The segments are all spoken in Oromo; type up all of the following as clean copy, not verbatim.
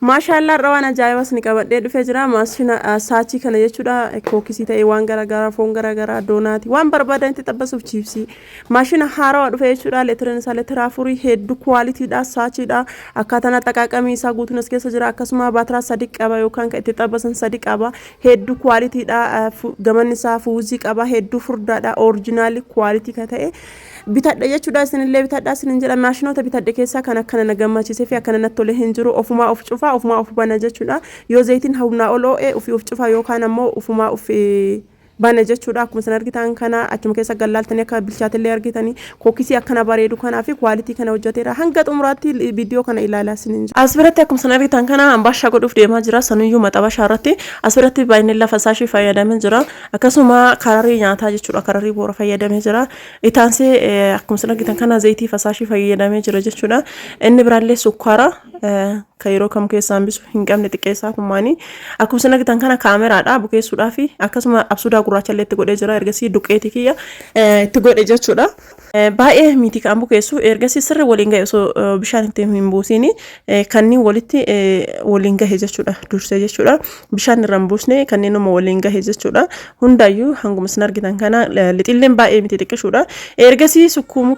Maashaallah rawaan ajaa'ibas ni qabadhee dhufee jira maashina saachii kana jechuudha kookisii ta'e waan garaagaraa foon garaagaraa doonaati waan barbaadan itti xabbasuuf chiipsii maashina haarawaa dhufee jechuudha leetirin isaa leetira afurii hedduu kwaalitiidha saachiidha akkaataan xaqaaqamii isaa guutuun as keessa jira akkasuma baatiraa sadii qaba yookaan kan itti xabbasan sadii qaba hedduu kwaalitiidha gamanni isaa fuuzii qaba hedduu furdaadha orijinaali kwaalitii ka ta'e bitadhe jechuudha isinillee bitadhaa isin jedha maashinoota bitadhe keessaa kan akkana na gammachiisee fi akkana natti tole hin jiru ofumaa of cufaa ofumaa of bana jechuudha yoo zayitiin humnaa oloo ofii of cufaa yookaan ammoo ofumaa of bana jechuudha akkuma san argitan kana achuma keessa gallaaltanii akka bilchaatellee argitanii kookisii akkana bareedu kanaa fi kwaalitii kana hojjeteera hanga xumuraatti viidiyoo kana ilaalaa isin jira asbiratti akkuma san argitan kana ambaashaa godhuuf deemaa jira sanuyyuu maxabashaa irratti asbiratti baay'inilla fasaashii fayyadamee jira akkasuma kararii nyaataa jechuudha kararii boora fayyadamee jira itaansee akkuma san argitan kana zayitii fasaashii fayyadamee jira jechuudha inni biraallee sukkaara kairoo kam keessaan bisu hin qabne xiqqeessaa kumaanii akkuma san argitan kana kaameraadha bukeessuudhaa fi akkasuma absuudaa gurraacha illee itti godhee jira ergasii duqeetii kiyya itti godhe jechuudha baay'ee miti kan bukeessu ergasii sirri waliin gahe osoo bishaan itti hin buusini kanneen walitti waliin gahe jechuudha dursee jechuudha bishaan irra hin buusne kanneen waliin gahe jechuudha hundaayyuu hanguma san argitan kana lixilleen baay'ee miti xiqqishuudha ergasii sukkuumu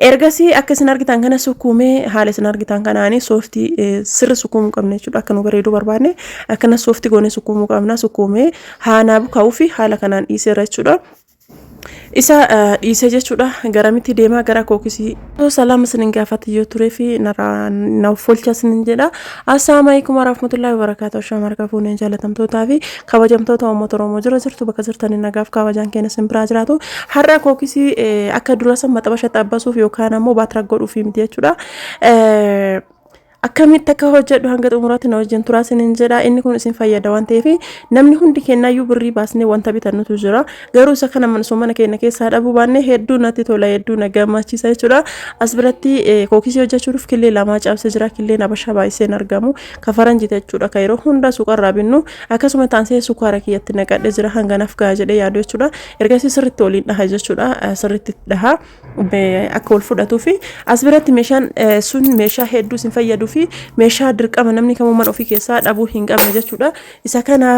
ergasii akka isin argitan kana sukkuumee haala isin argitan kanaani sooftii sirri sukkuumuu qabna jechuudha akka nu bareedu barbaanne akkana sooftii goone sukkuumuu qabna sukkuumee haanaa bukaa'uu fi haala kanaan dhiiseera jechuudha isa dhiisee jechuudha garamitti deemaa gara kookisii salaam isin gaafate yoo ture fi na folcha isin jedha assalaamu alaykum warahmatullahi wabarakatuh shamarka fuuneen jaalatamtootaa fi kabajamtoota uummata Oromoo jirtu bakka jirtanii nagaaf kabajaan keenya isin biraa jiraatu har'a kookisii akka dura san maxabasha xabbasuuf yookaan ammoo baatira godhuuf miti jechuudha akkamitti akka hojjedhu hanga xumuraatti na wajjin turaa isin jedha inni kun isin fayyada waan ta'eef namni hundi kennaayyuu birrii baasnee wanta bitannutu jira garuu isa kana mana keenya keessaa dhabuu baannee hedduu natti tola hedduu na gammachiisa jechuudha as biratti kookisii hojjechuudhaaf killee lamaa caabsee jira killeen abashaa baay'iseen argamu kafaranjii jechuudha ka yeroo hunda suuqarraa binnu akkasuma taansee sukkaara kiyyatti naqadhee jira hanganaaf gahaa jedhee yaadu jechuudha ergasii sirriitti waliin dhaha jechuudha sirriitti dhaha akka wal fudhatuu fi as biratti meeshaan sun meeshaa hedduu isin fayyadu fi meeshaa dirqama namni kamuu mana ofii keessaa dhabuu hin qabne jechuudha isa kana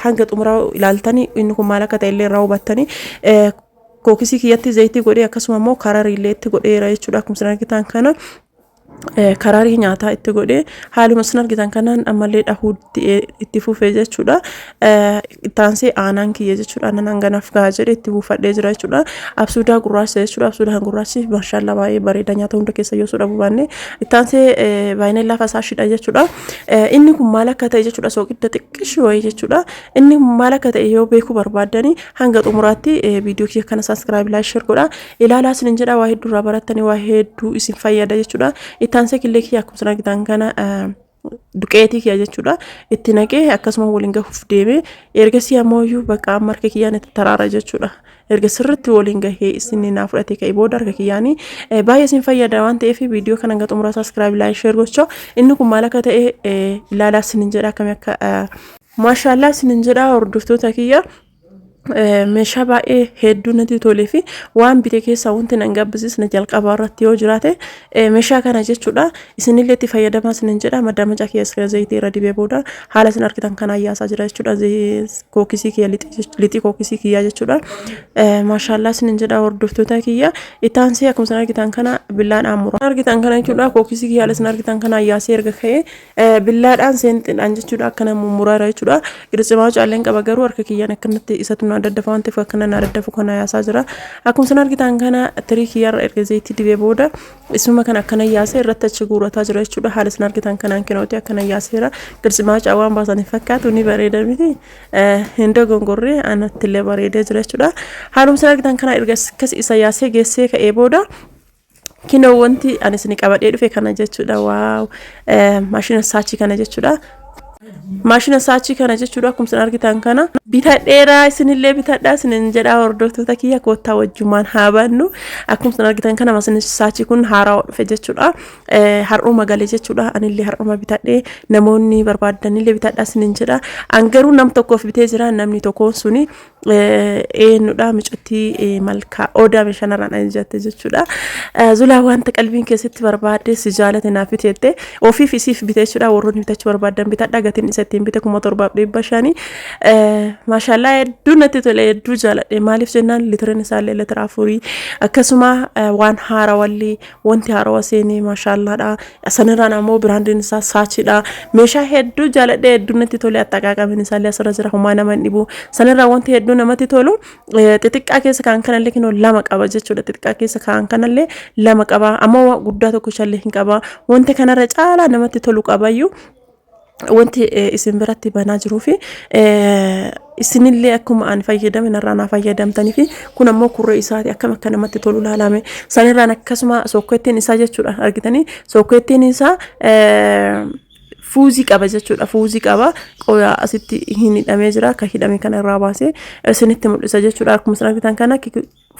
hanga xumuraa ilaaltanii inni kun maal akka ta'e illee irraa hubattanii kookisii kiyyatti zayitii godhee akkasuma immoo kararii illee itti godheera jechuudha akkuma isin argitan kana kararii nyaataa itti godhee haaluma isin argitan kanaan ammallee dhahuu itti fufee jechuudha taansee aanaan kiyya jechuudha aanaan hanganaaf gahaa jedhee itti buufadhee jira jechuudha absuudaa gurraacha jechuudha absuudaa gurraachi maashaallah baay'ee bareeda nyaata hunda keessa yoo sudha bubaanne taansee baay'inella fasaashidha jechuudha inni kun maal akka ta'e jechuudha sooqidda xiqqishii wayii jechuudha inni kun maal akka ta'e yoo beekuu barbaadanii hanga xumuraatti viidiyoo kiyya kana subscribe like share godha ilaalaa isin jedha waa hedduu irraa barattanii waa hedduu isin fayyada jechuudha itaansee killee kiyya akkuma isin argitan kana duqeetii kiyya jechuudha itti naqee akkasuma waliin gahuuf deemee ergasii ammoo bakka amma harka kiyyaan itti taraara jechuudha erga sirriitti waliin gahee isin naa fudhatee ka'e booda harka kiyyaanii baay'ee isin fayyada waan ta'eef viidiyoo kana hanga xumuraa subscribe like share gochuu inni kun maal akka ta'e ilaalaa isin jedha akkamii akka maashaallah isin jedha hordoftoota kiyya meeshaa baay'ee hedduu natti tolee fi waan bitee keessaa wanti nan gabbisiisne jalqaba irratti yoo jiraate meeshaa kana jechuudha isinillee itti fayyadamaa isin jedha madda macaa keessa zayitii irra dibee booda haala isin argitan kana ayyaasaa jira jechuudha kookisii kiyya lixii kookisii kiyya jechuudha maashaallah isin jedha hordoftoota kiyya itaansee akkuma isin argitan kana billaadhaan mura argitan kana jechuudha kookisii kiyya isin argitan kana ayyaasee erga ka'ee billaadhaan seentidhaan jechuudha akkana muraara jechuudha qircimaa caalleen qaba garuu harka kiyyaan akkanatti isatu daddafa waan ta'eef akkana na daddafu kana yaasaa jira akkuma isin argitan kana tiriikii irra erga zayitii dibee booda isuma kana akkana yaasee irratti achi guurataa jira jechuudha haala isin argitan kanaan kinooti akkana yaaseera qircimaa caawaan baasanii fakkaatu ni bareeda miti hin dogongorree anatti illee bareedee jira jechuudha haaluma isin argitan kana erga akkas isa yaasee geessee ka'ee booda kinoo wanti ani isin qabadhee dhufe kana jechuudha waaw maashina saachii kana jechuudha maashina saachii kana jechuudha akkuma isin argitan kana bitadheeraa isinillee bitadhaa isinin jedhaa hordoftoota kiyya koottaa wajjumaan haa baannu akkuma isin argitan kana maashina saachii kun haaraa dhufe jechuudha har'uma galee jechuudha anillee har'uma bitadhee namoonni barbaadanillee bitadhaa isinin jedha angaruu nam tokkoof bitee jira namni tokkoon suni eenyudha micutti malkaa odaa mishanaraan ajjatte jechuudha zulaa wanta qalbiin keessatti barbaadde si jaalate naaf bitette ofiif isiif bitee jechuudha warroonni bitachuu barbaadan bitadhaa gatiin isaatiin bite 1700 maashaallah hedduu natti tole hedduu jaaladhe maaliif jennaan litiriin isaallee litira afurii akkasuma waan haaraa walli wanti haaraa seenee maashaalladha sanirraan ammoo biraandiin isaa saachiidha meeshaa hedduu jaaladhe hedduu natti tole attaqaaqamin isaallee asirra jira homaa nama hin dhibu sanirraa wanti hedduu namatti tolu xixiqqaa keessa kan kanallee kinoo lama qaba jechuudha xixiqqaa keessa kan kanallee lama qaba ammoo guddaa tokko shallee hin qaba wanti kanarra caalaa namatti tolu qabayyuu wanti isin biratti banaa jiruu fi isinillee akkuma an fayyadame narraan fayyadamtanii fi kun ammoo kurree isaati akkam akka namatti tolu laalame sanirraan akkasuma sookkeettiin isaa jechuudha argitanii sookkeettiin isaa fuuzii qaba jechuudha fuuzii qaba qoyaa asitti hin hidhamee jira ka hidhame kana irraa baasee isinitti mul'isa jechuudha akkuma isin argitan kana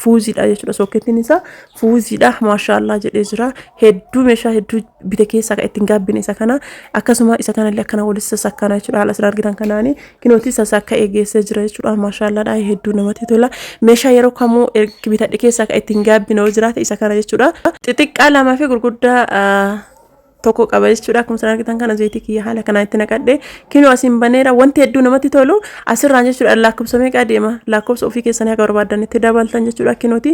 fuuziidha jechuudha sookkeettiin isaa fuuziidha maashaallah jedhee jira hedduu meeshaa hedduu bite keessaa ka ittiin gaabbine isa kana akkasuma isa kanallee akkana walitti sassakkaana jechuudha haala isin argitan kanaani kinooti sassakka eegeessee jira jechuudha maashaallah hedduu namatti tola meeshaa yeroo kamuu bitadhe keessaa ka ittiin gaabbine jiraate isa kana jechuudha xixiqqaa lamaa fi gurguddaa tokko qaba jechuudha akkuma isin argitan kana zayitii kiyya haala kana itti naqadhe kinoo asin baneera wanti hedduu namatti tolu asirraan jechuudha lakkoofsa meeqa deema lakkoofsa ofii keessanii akka barbaadan itti dabaltan jechuudha kinooti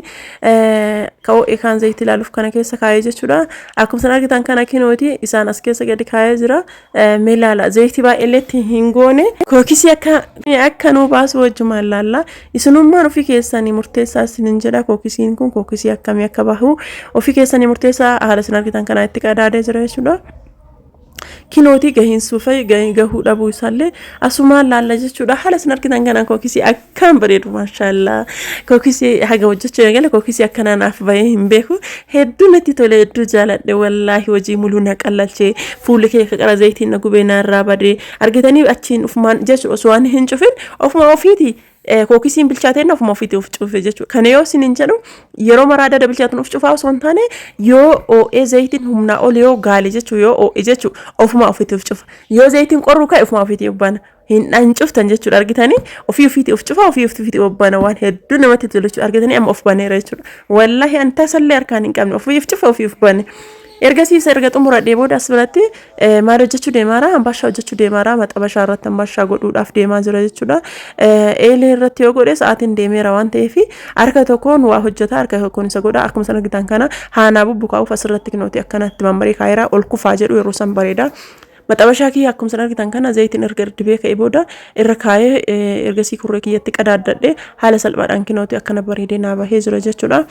ka'oo kan zayitii ilaaluuf kana keessa kaayee jechuudha akkuma isin argitan kana kinooti isaan as keessa gadi kaayee jira meelaala zayitii baay'eetti hin goone kookisii akka nuu baasu wajjumaan laalla isinummaan ofii keessanii murteessaa isinin jedha kookisiin kun kookisii akkamii akka bahu ofii keessanii murteessaa haala isin argitan kana itti qadaadee jira kinooti gahin suufay gahuu dhabuu isaallee asumaan laalla jechuudha haala isin argitan kana kookisii akkam bareedu maashaallah kookisii haga hojjechuu eegale kookisii akkana naaf bahee hin beeku hedduu natti tole hedduu jaaladhe wallaahi hojii muluu na qallalchee fuulli kee qara zayitiin na gubee narraa badee argitanii achiin ufumaan jechuudha osoo waan hin cufin ofuma ofiiti kookisiin bilchaateen ofuma ofiiti of cufe jechuudha kana yoo isin jedhu yeroo maraada da bilchaatuun of cufaa osoo hin taane yoo zayitiin humnaa ol yoo gaale jechuudha yoo jechuudha ofuma ofiiti of cufa yoo zayitiin qorru ka'e ofuma ofiiti obbana hin cuftan jechuudha argitanii ofii ofiiti of cufa ofii ofiiti obbana waan hedduu namatti tolu jechuudha argitanii amma of baneera jechuudha wallaahi an tasallee harkaan hin qabne ofii of cufa ofii of bane ergasiisa erga xumuradhee booda as biratti maal hojjechuu deemaara ambashaa hojjechuu deemaara maxabashaa irratti ambashaa godhuudhaaf deemaa jira jechuudha eelee irratti yoo godhe sa'aatiin deemeera waan ta'eef harka tokkoon waa hojjeta harka tokkoon isa godha akkuma san argitan kana haanaa bubbukaa'uuf asirratti kinooti akkanatti mammarii kaayiraa ol kufaa jedhu yeroo san bareeda maxabashaa kiyya akkuma san argitan kana zayitiin erga dibee ka'ee booda irra kaayee ergasii kurree kiyyatti qadaaddadhe haala salphaadhaan kinooti akkana bareedee naa bahee jira jechuudha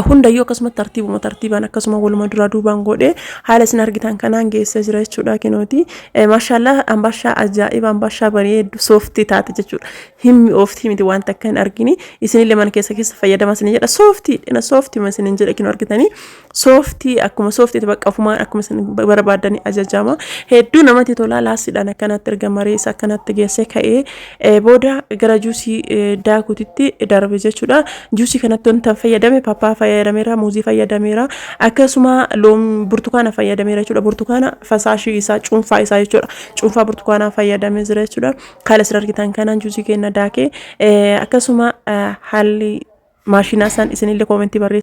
hundayyuu akkasuma tartiibaan akkasuma waluma dura duubaan godhe haala isin argitan kanaan geessee jira jechuudha kinooti maashaallah ambashaa ajaa'iba ambashaa bareedu sooftii taate jechuudha himmi ooftii miti waan takka hin argini isinillee mana keessa fayyadamaa isin jedha sooftii isin jedha kinoo argitanii sooftii akkuma sooftii bakka ofumaan akkuma isin barbaadanii ajajama hedduu namatti tola laasiidhaan akkanatti erga mareessa akkanatti geessee ka'ee booda gara juusii daakutitti darbe jechuudha juusii kanatti wanta fayyadame pappaa fayyadameera muuzii fayyadameera akkasuma loom burtukaana fayyadameera jechuudha burtukaana fasaashii isaa cuunfaa isaa jechuudha cuunfaa burtukaana fayyadamee jira jechuudha haala isin argitan kanaan juusii kenna daakee akkasuma haalli maashinaa san isinillee koomentii barreessaa